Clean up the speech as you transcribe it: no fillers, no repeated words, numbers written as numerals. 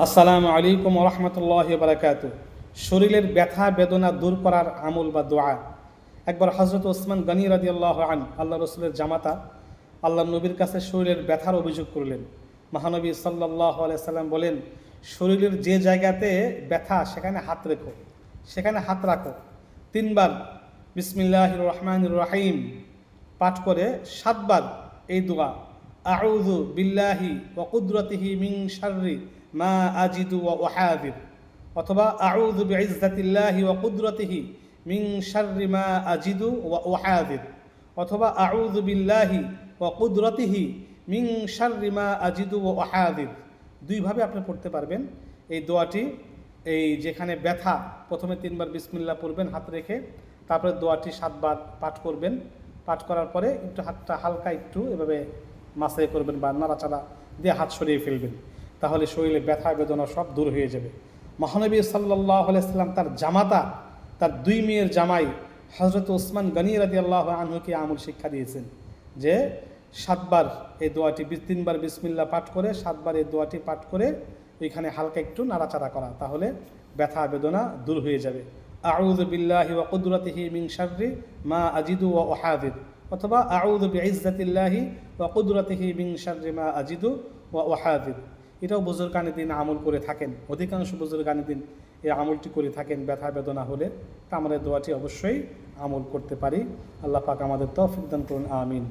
আসসালামু আলাইকুম রহমতুল্লাহ বারাকাতু। শরীরের ব্যথা বেদনা দূর করার আমল বা দোয়া। একবার হজরত ওসমান গনি রাদিয়াল্লাহু আন, আল্লাহ রসুলের জামাতা, আল্লাহ নবীর কাছে শরীরের ব্যথার অভিযোগ করলেন। মহানবী সাল্লাল্লাহু আলাইহি সাল্লাম বলেন, শরীরের যে জায়গাতে ব্যথা সেখানে হাত রেখো, সেখানে হাত রাখো। তিনবার বিসমিল্লাহির রহমানির রহিম পাঠ করে 7 বার এই দোয়া, আউযু বিল্লাহি ওয়া কুদরতিহি মিন শাররি মা আজিদু ওয়া উহাযির, অথবা আউযু বিইজ্জাতিল্লাহি ওয়া কুদরতিহি মিন শাররি মা আজিদু ওয়া উহাযির, অথবা আউযু বিল্লাহি ওয়া কুদরতিহি মিন শাররি মা আজিদু ওয়া উহাযির। দুইভাবে আপনি পড়তে পারবেন এই দোয়াটি। এই যেখানে ব্যথা, প্রথমে 3 বার বিসমিল্লাহ পড়বেন হাত রেখে, তারপরে দোয়াটি 7 বার পাঠ করবেন। পাঠ করার পরে একটু হাতটা হালকা একটু এভাবে মাসাজ করবেন বা নাড়াচাড়া দিয়ে হাত সরিয়ে ফেলবেন, তাহলে শরীরে ব্যথা বেদনা সব দূর হয়ে যাবে। মহানবী সাল্লাল্লাহু আলাইহি সাল্লাম তার জামাতা, তার 2 মেয়ের জামাই হযরত ওসমান গনি রাদিয়াল্লাহু আনহুকে আমল শিক্ষা দিয়েছেন যে 7 বার এই দোয়াটি, 3 বার বিসমিল্লাহ পাঠ করে 7 বার এই দোয়াটি পাঠ করে এখানে হালকা একটু নাড়াচাড়া করা, তাহলে ব্যথা বেদনা দূর হয়ে যাবে। আউযু বিল্লাহি ওয়া কুদরতিহি মিন শাররি মা আজিদু ওয়া উহাযির, অথবা আউযু বিইজ্জাতিল্লাহি ওয়া কুদরতিহি মিন শাররি মা আজিদু ওয়া উহাযির। এটাও বুজুর্গানে দিন আমল করে থাকেন, অধিকাংশ বুজুর্গানে দিন এই আমলটি করে থাকেন ব্যথা বেদনা হলে। তা আমরা দোয়াটি অবশ্যই আমল করতে পারি। আল্লাহ পাক আমাদের তৌফিক দান করুন, আমিন।